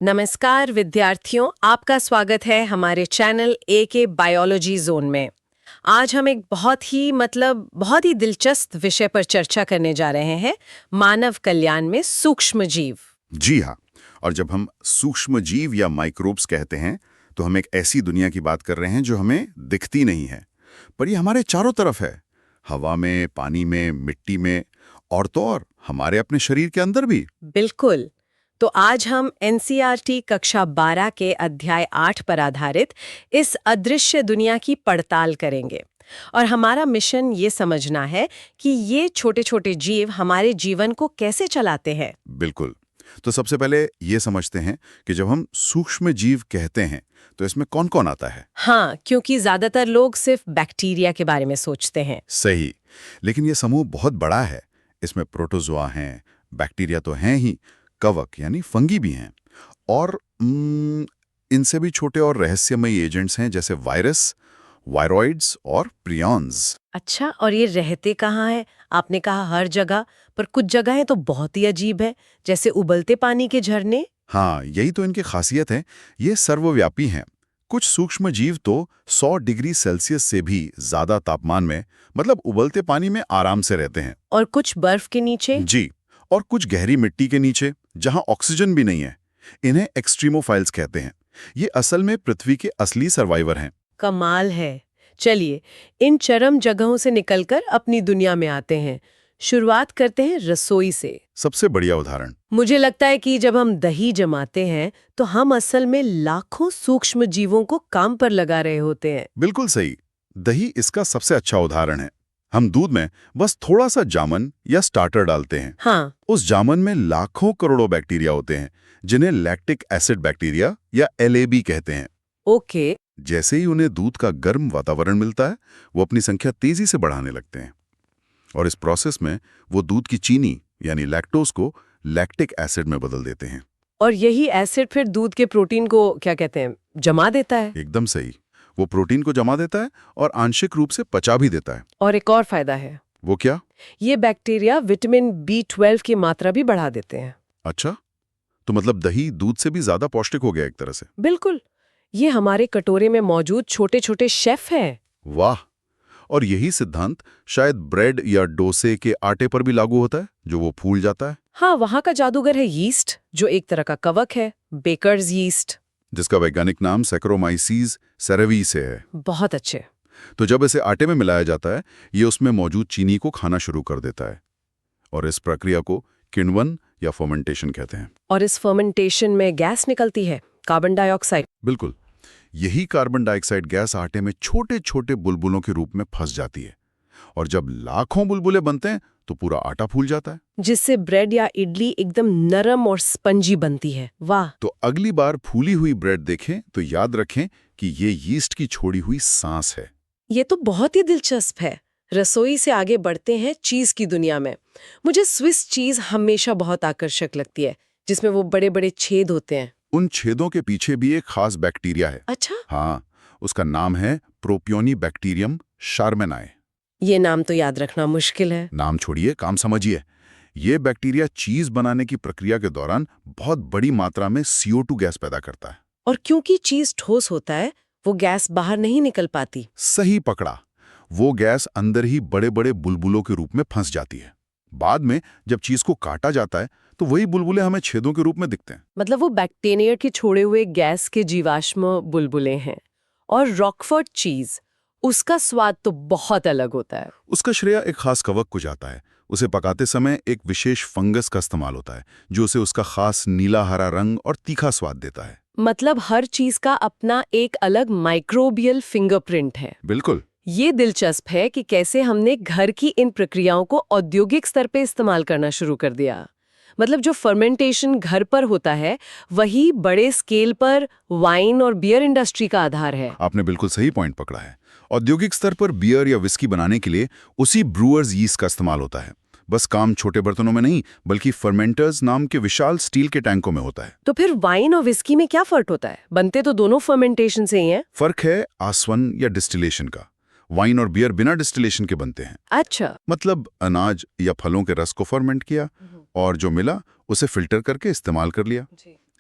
नमस्कार विद्यार्थियों, आपका स्वागत है हमारे चैनल ए के बायोलॉजी जोन में। आज हम एक बहुत ही दिलचस्प विषय पर चर्चा करने जा रहे हैं, मानव कल्याण में सूक्ष्म जीव। जी हाँ। और जब हम सूक्ष्म जीव या माइक्रोब्स कहते हैं तो हम एक ऐसी दुनिया की बात कर रहे हैं जो हमें दिखती नहीं है, पर ये हमारे चारों तरफ है। हवा में, पानी में, मिट्टी में, और तो और हमारे अपने शरीर के अंदर भी। बिल्कुल। तो आज हम एनसीईआरटी कक्षा 12 के अध्याय 8 पर आधारित इस अदृश्य दुनिया की पड़ताल करेंगे। और हमारा मिशन ये समझना है कि ये छोटे छोटे जीव हमारे जीवन को कैसे चलाते हैं। बिल्कुल। तो सबसे पहले ये समझते हैं कि जब हम सूक्ष्म जीव कहते हैं तो इसमें कौन कौन आता है। हाँ, क्योंकि ज्यादातर लोग सिर्फ बैक्टीरिया के बारे में सोचते हैं। सही, लेकिन ये समूह बहुत बड़ा है। इसमें प्रोटोजोआ हैं, बैक्टीरिया तो हैं ही, कवक यानी फंगी भी हैं, और इनसे भी छोटे और रहस्यमयी एजेंट्स हैं जैसे वायरस, वायरॉइड्स और प्रियॉन्स। अच्छा, और ये रहते कहाँ है? आपने कहा हर जगह, पर कुछ जगहें तो बहुत ही अजीब है, जैसे उबलते पानी के झरने। हाँ, यही तो इनकी खासियत है। ये सर्वव्यापी हैं। कुछ सूक्ष्म जीव तो 100 डिग्री सेल्सियस से भी ज्यादा तापमान में, मतलब उबलते पानी में आराम से रहते हैं। और कुछ बर्फ के नीचे। जी, और कुछ गहरी मिट्टी के नीचे जहां ऑक्सीजन भी नहीं है। इन्हें एक्सट्रीमोफाइल्स कहते हैं। ये असल में पृथ्वी के असली सर्वाइवर हैं। कमाल है। चलिए, इन चरम जगहों से निकलकर अपनी दुनिया में आते हैं। शुरुआत करते हैं रसोई से। सबसे बढ़िया उदाहरण। मुझे लगता है कि जब हम दही जमाते हैं तो हम असल में लाखों सूक्ष्म जीवों को काम पर लगा रहे होते हैं। बिल्कुल सही। दही इसका सबसे अच्छा उदाहरण है। हम दूध में बस थोड़ा सा जामन या स्टार्टर डालते हैं। हाँ। उस जामन में लाखों करोड़ों बैक्टीरिया होते हैं, जिन्हें लैक्टिक एसिड बैक्टीरिया या LAB कहते हैं। ओके। जैसे ही उन्हें दूध का गर्म वातावरण मिलता है, वो अपनी संख्या तेजी से बढ़ाने लगते हैं, और इस प्रोसेस में वो दूध की चीनी यानी लैक्टोज को लैक्टिक एसिड में बदल देते हैं। और यही एसिड फिर दूध के प्रोटीन को क्या कहते हैं, जमा देता है। एकदम सही। वो प्रोटीन को जमा देता है और आंशिक रूप से पचा भी देता है। और एक और फायदा है। वो क्या? ये बैक्टीरिया विटामिन B12 की मात्रा भी बढ़ा देते हैं। अच्छा, तो मतलब दही दूध से भी ज्यादा पौष्टिक हो गया एक तरह से। बिल्कुल। ये हमारे कटोरे में मौजूद छोटे छोटे शेफ हैं। वाह। और यही सिद्धांत शायद ब्रेड या डोसे के आटे पर भी लागू होता है, जो वो फूल जाता है। हाँ, वहाँ का जादूगर है यीस्ट, जो एक तरह का कवक है, बेकर्स यीस्ट, जिसका वैज्ञानिक नाम सैकरोमाइसीस सेरेविसे है। बहुत अच्छे। तो जब इसे आटे में मिलाया जाता है, ये उसमें मौजूद चीनी को खाना शुरू कर देता है, और इस प्रक्रिया को किण्वन या फर्मेंटेशन कहते हैं। और इस फर्मेंटेशन में गैस निकलती है, कार्बन डाइऑक्साइड। बिल्कुल। यही कार्बन डाइऑक्साइड गैस आटे में छोटे छोटे बुलबुलों के रूप में फंस जाती है, और जब लाखों बुलबुले बनते हैं तो पूरा आटा फूल जाता है, जिससे ब्रेड या इडली एकदम नरम और स्पंजी बनती है। वाह। तो अगली बार फूली हुई ब्रेड देखें तो याद रखें कि ये यीस्ट की छोड़ी हुई सांस है। ये तो बहुत ही दिलचस्प है। रसोई से आगे बढ़ते हैं चीज की दुनिया में। मुझे स्विस चीज हमेशा बहुत आकर्षक लगती है, जिसमें वो बड़े बड़े छेद होते हैं। उन छेदों के पीछे भी एक खास बैक्टीरिया है। अच्छा। हाँ, उसका नाम है प्रोपियोनिबैक्टीरियम शार्मेनाए। ये नाम तो याद रखना मुश्किल है। नाम छोड़िए, काम समझिए। ये बैक्टीरिया चीज बनाने की प्रक्रिया के दौरान बहुत बड़ी मात्रा में CO2 गैस पैदा करता है। और क्योंकि चीज ठोस होता है, वो गैस बाहर नहीं निकल पाती। सही पकड़ा। वो गैस अंदर ही बड़े बड़े बुलबुलों के रूप में फंस जाती है। बाद में जब चीज को काटा जाता है तो वही बुलबुले हमें छेदों के रूप में दिखते हैं। मतलब वो बैक्टीरिया के छोड़े हुए गैस के जीवाश्म बुलबुले हैं। और रॉकफोर्ट चीज, उसका स्वाद तो बहुत अलग होता है। उसका श्रेय एक खास कवक को जाता है। उसे पकाते समय एक विशेष फंगस का इस्तेमाल होता है, जो उसे उसका खास नीला हरा रंग और तीखा स्वाद देता है। मतलब हर चीज का अपना एक अलग माइक्रोबियल फिंगरप्रिंट है। बिल्कुल। ये दिलचस्प है कि कैसे हमने घर की इन प्रक्रियाओं को औद्योगिक स्तर पे इस्तेमाल करना शुरू कर दिया। मतलब जो फर्मेंटेशन घर पर होता है, वही बड़े स्केल पर वाइन और बियर इंडस्ट्री का आधार है। आपने बिल्कुल सही पॉइंट पकड़ा है। औद्योगिक स्तर पर बियर या विस्की बनाने के लिए उसी ब्रूअर्स यीस्ट का इस्तेमाल होता है। बस काम छोटे बर्तनों में नहीं, बल्कि फर्मेंटर्स नाम के विशाल स्टील के टैंकों में होता है। तो फिर वाइन और विस्की में क्या फर्क होता है? बनते तो दोनों फर्मेंटेशन से ही हैं। फर्क है आसवन या डिस्टिलेशन का। वाइन और बियर बिना डिस्टिलेशन के बनते हैं। अच्छा। मतलब अनाज या फलों के रस को फर्मेंट किया और जो मिला उसे फिल्टर करके इस्तेमाल कर लिया।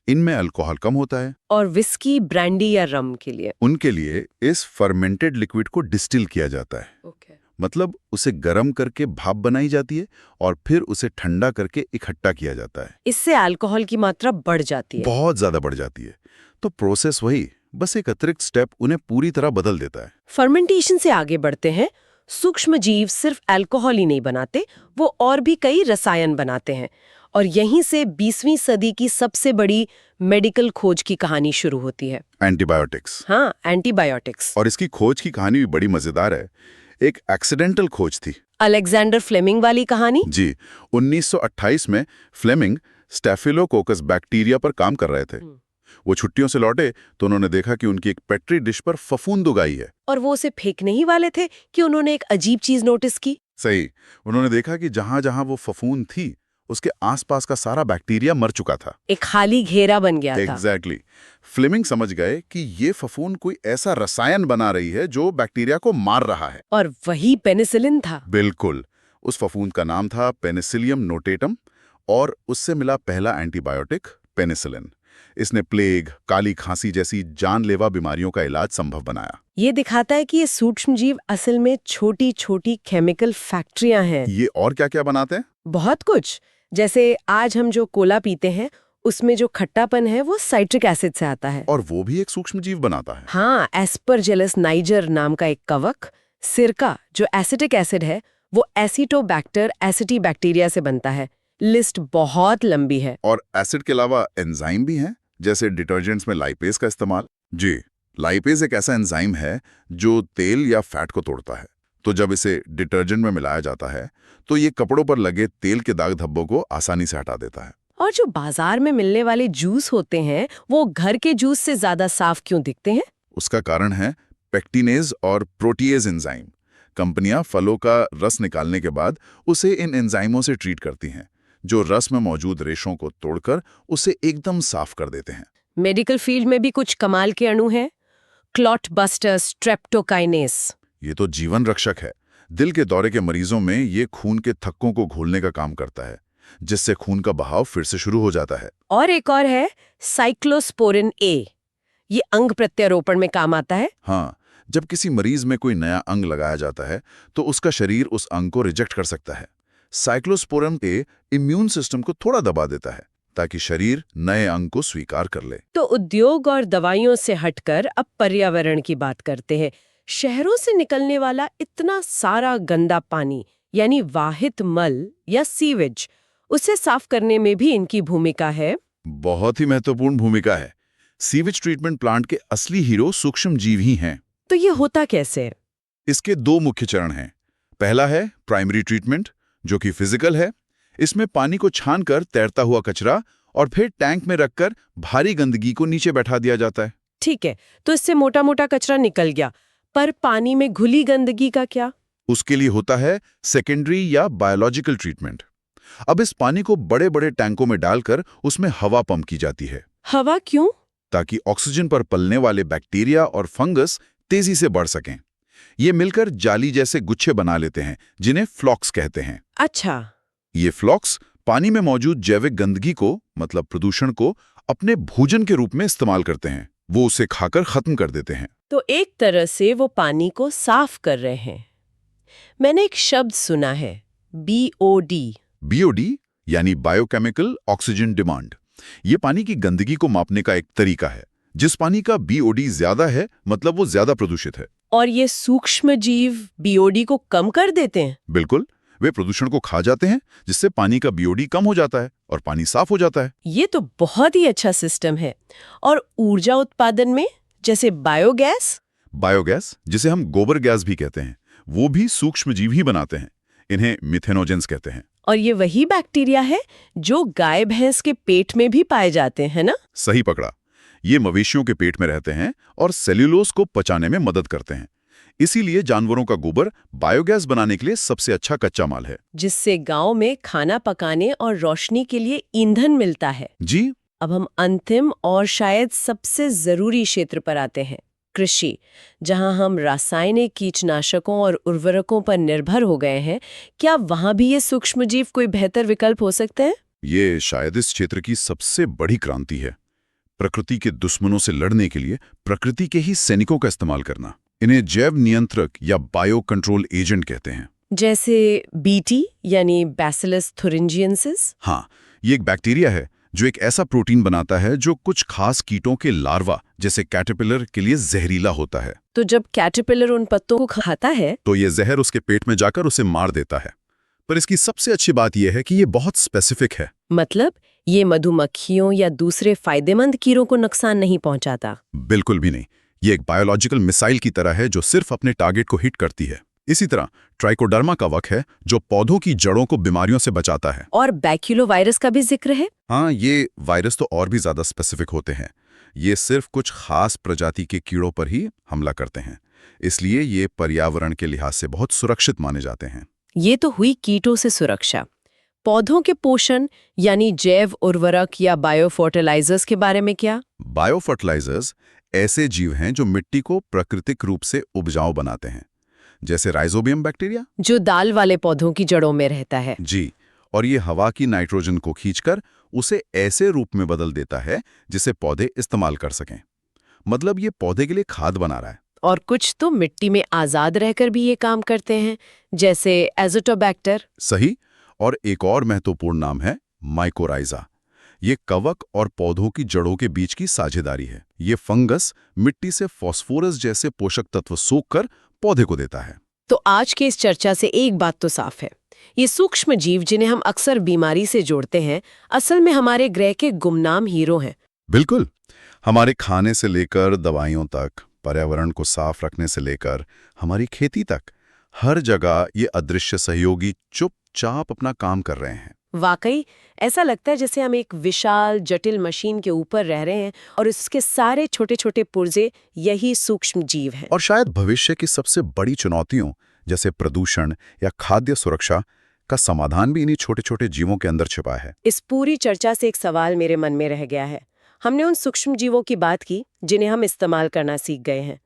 इनमें अल्कोहल कम होता है। और विस्की, ब्रांडी या रम के लिए? उनके लिए इस फर्मेंटेड लिक्विड को डिस्टिल किया जाता है। ओके। मतलब उसे गर्म करके भाप बनाई जाती है और फिर उसे ठंडा करके इकट्ठा किया जाता है। इससे अल्कोहल की मात्रा बढ़ जाती है? बहुत ज्यादा बढ़ जाती है। तो प्रोसेस वही, बस एक अतिरिक्त स्टेप उन्हें पूरी तरह बदल देता है। फर्मेंटेशन से आगे बढ़ते हैं। सूक्ष्म जीव सिर्फ अल्कोहल ही नहीं बनाते, वो और भी कई रसायन बनाते हैं। और यहीं से 20वीं सदी की सबसे बड़ी मेडिकल खोज की कहानी शुरू होती है। एंटीबायोटिक्स। हाँ, एंटीबायोटिक्स। और इसकी खोज की कहानी भी बड़ी मजेदार है। एक एक्सीडेंटल खोज थी। अलेक्जेंडर फ्लेमिंग वाली कहानी? जी, 1928 में फ्लेमिंग स्टैफिलोकोकस बैक्टीरिया पर काम कर रहे थे। वो छुट्टियों से लौटे तो उन्होंने देखा कि उनकी एक पेट्री डिश पर फफूंद उगाई है। और वो उसे फेंकने ही वाले थे कि उन्होंने एक अजीब चीज नोटिस की। सही। उन्होंने देखा कि जहां जहां वो फफूंद थी उसके आसपास का सारा बैक्टीरिया मर चुका था। एक खाली घेरा बन गया था। एग्जैक्टली। फ्लेमिंग समझ गए कि ये फफूंद कोई ऐसा रसायन बना रही है जो बैक्टीरिया को मार रहा है। और वही पेनिसिलिन था। बिल्कुल। उस फफूंद का नाम था पेनिसिलियम नोटेटम और उससे मिला पहला एंटीबायोटिक पेनिसिलिन। इसने प्लेग, काली खांसी जैसी जानलेवा बीमारियों का इलाज संभव बनाया। ये दिखाता है कि ये सूक्ष्म जीव असल में छोटी छोटी केमिकल फैक्ट्रियां हैं। ये और क्या क्या बनाते हैं? बहुत कुछ। जैसे आज हम जो कोला पीते हैं उसमें जो खट्टापन है वो साइट्रिक एसिड से आता है। और वो भी एक सूक्ष्म जीव बनाता है। हाँ, एस्परजिलस नाइजर नाम का एक कवक। सिरका जो एसिटिक एसिड है वो एसिटोबैक्टर एसिटिबैक्टीरिया से बनता है। लिस्ट बहुत लंबी है। और एसिड के अलावा एंजाइम भी हैं, जैसे डिटर्जेंट्स में लाइपेज का इस्तेमाल। जी, लाइपेज एक ऐसा एंजाइम है जो तेल या फैट को तोड़ता है। तो जब इसे डिटर्जेंट में मिलाया जाता है तो ये कपड़ों पर लगे तेल के दाग धब्बों को आसानी से हटा देता है। और जो बाजार में मिलने वाले जूस होते हैं वो घर के जूस से ज्यादा साफ क्यों दिखते हैं? उसका कारण है पेक्टिनेज और प्रोटीएज एंजाइम। कंपनियां फलों का रस निकालने के बाद उसे इन एंजाइमों से ट्रीट करती हैं, जो रस में मौजूद रेशों को तोड़कर उसे एकदम साफ कर देते हैं। मेडिकल फील्ड में भी कुछ कमाल के अणु हैं। Clot buster streptokinase. ये तो जीवन रक्षक है। दिल के दौरे के मरीजों में ये खून के थक्कों को घोलने का काम करता है, जिससे खून का बहाव फिर से शुरू हो जाता है। और एक और है साइक्लोस्पोरिन ए। ये अंग प्रत्यारोपण में काम आता है। हाँ, जब किसी मरीज में कोई नया अंग लगाया जाता है तो उसका शरीर उस अंग को रिजेक्ट कर सकता है। साइक्लोस्पोरिन ए इम्यून सिस्टम को थोड़ा दबा देता है ताकि शरीर नए अंग को स्वीकार कर ले। तो उद्योग और दवाइयों से हटकर अब पर्यावरण की बात करते हैं। शहरों से निकलने वाला इतना सारा गंदा पानी यानी वाहित मल या सीवेज, उसे साफ करने में भी इनकी भूमिका है। बहुत ही महत्वपूर्ण भूमिका है। सीवेज ट्रीटमेंट प्लांट के असली हीरो सूक्ष्म जीव ही हैं। तो ये होता कैसे? इसके दो मुख्य चरण हैं। पहला है प्राइमरी ट्रीटमेंट, जो कि फिजिकल है। इसमें पानी को छानकर तैरता हुआ कचरा और फिर टैंक में रखकर भारी गंदगी को नीचे बैठा दिया जाता है। ठीक है, तो इससे मोटा मोटा कचरा निकल गया, पर पानी में घुली गंदगी का क्या? उसके लिए होता है सेकेंडरी या बायोलॉजिकल ट्रीटमेंट। अब इस पानी को बड़े बड़े टैंकों में डालकर उसमें हवा पंप की जाती है। हवा क्यों? ताकि ऑक्सीजन पर पलने वाले बैक्टीरिया और फंगस तेजी से बढ़ सकें। ये मिलकर जाली जैसे गुच्छे बना लेते हैं, जिन्हें फ्लॉक्स कहते हैं। अच्छा। ये फ्लॉक्स पानी में मौजूद जैविक गंदगी को, मतलब प्रदूषण को, अपने भोजन के रूप में इस्तेमाल करते हैं। वो उसे खाकर खत्म कर देते हैं। तो एक तरह से वो पानी को साफ कर रहे हैं। मैंने एक शब्द सुना है, BOD। BOD यानी बायोकेमिकल ऑक्सीजन डिमांड। ये पानी की गंदगी को मापने का एक तरीका है। जिस पानी का BOD ज्यादा है, मतलब वो ज्यादा प्रदूषित है। और ये सूक्ष्म जीव BOD को कम कर देते हैं? बिल्कुल, वे प्रदूषण को खा जाते हैं, जिससे पानी का BOD कम हो जाता है और पानी साफ हो जाता है। ये तो बहुत ही अच्छा सिस्टम है। और ऊर्जा उत्पादन में, जैसे बायोगैस? बायोगैस, जिसे हम गोबर गैस भी कहते हैं, वो भी सूक्ष्म जीव ही बनाते हैं। इन्हें मिथेनोजेंस कहते हैं। और ये वही बैक्टीरिया है जो गाय भैंस के पेट में भी पाए जाते हैं ना? सही पकड़ा। ये मवेशियों के पेट में रहते हैं और सेल्यूलोज को पचाने में मदद करते हैं। इसीलिए जानवरों का गोबर बायोगैस बनाने के लिए सबसे अच्छा कच्चा माल है, जिससे गांव में खाना पकाने और रोशनी के लिए ईंधन मिलता है। जी। अब हम अंतिम और शायद सबसे जरूरी क्षेत्र पर आते हैं, कृषि, जहां हम रासायनिक कीटनाशकों और उर्वरकों पर निर्भर हो गए हैं। क्या वहां भी ये सूक्ष्मजीव कोई बेहतर विकल्प हो सकते हैं? ये शायद इस क्षेत्र की सबसे बड़ी क्रांति है। प्रकृति के दुश्मनों से लड़ने के लिए प्रकृति के ही सैनिकों का इस्तेमाल करना। इन्हें जैव नियंत्रक या बायो कंट्रोल एजेंट कहते हैं। जैसे बीटी यानी बैसिलस थुरिंजिएंसिस। हाँ, ये एक बैक्टीरिया है जो एक ऐसा प्रोटीन बनाता है जो कुछ खास कीटों के लार्वा जैसे कैटरपिलर के लिए जहरीला होता है। तो जब कैटरपिलर उन पत्तों को खाता है तो ये जहर उसके पेट में जाकर उसे मार देता है। पर इसकी सबसे अच्छी बात यह है कि ये बहुत स्पेसिफिक है। मतलब ये मधुमक्खियों या दूसरे फायदेमंद कीड़ों को नुकसान नहीं पहुंचाता। बिल्कुल भी नहीं। ये एक बायोलॉजिकल मिसाइल की तरह है जो सिर्फ अपने टारगेट को हिट करती है। इसी तरह ट्राइकोडर्मा कवक है जो पौधों की जड़ों को बीमारियों से बचाता है। और बैक्यूलोवायरस का भी जिक्र है। हाँ, ये वायरस तो और भी ज्यादा स्पेसिफिक होते हैं। ये सिर्फ कुछ खास प्रजाति के कीड़ों पर ही हमला करते हैं, इसलिए ये पर्यावरण के लिहाज से बहुत सुरक्षित माने जाते हैं। ये तो हुई कीटों से सुरक्षा। पौधों के पोषण यानी जैव उर्वरक या बायोफर्टिलाइजर्स के बारे में क्या? बायोफर्टिलाइजर्स ऐसे जीव हैं जो मिट्टी को प्राकृतिक रूप से उपजाऊ बनाते हैं, जैसे राइजोबियम बैक्टीरिया जो दाल वाले पौधों की जड़ों में रहता है। जी, और ये हवा की नाइट्रोजन को खींचकर उसे ऐसे रूप में बदल देता है जिसे पौधे इस्तेमाल कर सकें। मतलब ये पौधे के लिए खाद बना रहा है। और कुछ तो मिट्टी में आजाद रहकर भी ये काम करते हैं, जैसे एजोटोबैक्टर। सही। और एक और महत्वपूर्ण नाम है माइकोराइजा। ये कवक और पौधों की जड़ों के बीच की साझेदारी है। ये फंगस मिट्टी से फास्फोरस जैसे पोषक तत्व सोखकर पौधे को देता है। तो आज के इस चर्चा से एक बात तो साफ है, ये सूक्ष्म जीव जिन्हें हम अक्सर बीमारी से जोड़ते हैं, असल में हमारे ग्रह के गुमनाम हीरो हैं। बिल्कुल। हमारे खाने से लेकर दवाइयों तक, पर्यावरण को साफ रखने से लेकर हमारी खेती तक, हर जगह ये अदृश्य सहयोगी चुपचाप अपना काम कर रहे हैं। वाकई ऐसा लगता है जैसे हम एक विशाल जटिल मशीन के ऊपर रह रहे हैं और इसके सारे छोटे छोटे पुर्जे यही सूक्ष्म जीव हैं। और शायद भविष्य की सबसे बड़ी चुनौतियों जैसे प्रदूषण या खाद्य सुरक्षा का समाधान भी इन्हीं छोटे छोटे जीवों के अंदर छिपा है। इस पूरी चर्चा से एक सवाल मेरे मन में रह गया है। हमने उन सूक्ष्म जीवों की बात की जिन्हें हम इस्तेमाल करना सीख गए हैं,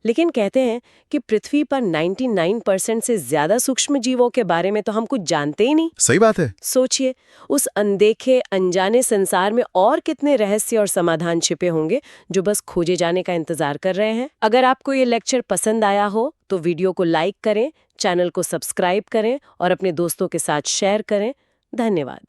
लेकिन कहते हैं कि पृथ्वी पर 99% से ज्यादा सूक्ष्म जीवों के बारे में तो हम कुछ जानते ही नहीं। सही बात है। सोचिए, उस अनदेखे अनजाने संसार में और कितने रहस्य और समाधान छिपे होंगे जो बस खोजे जाने का इंतजार कर रहे हैं। अगर आपको ये लेक्चर पसंद आया हो तो वीडियो को लाइक करें, चैनल को सब्सक्राइब करें और अपने दोस्तों के साथ शेयर करें। धन्यवाद।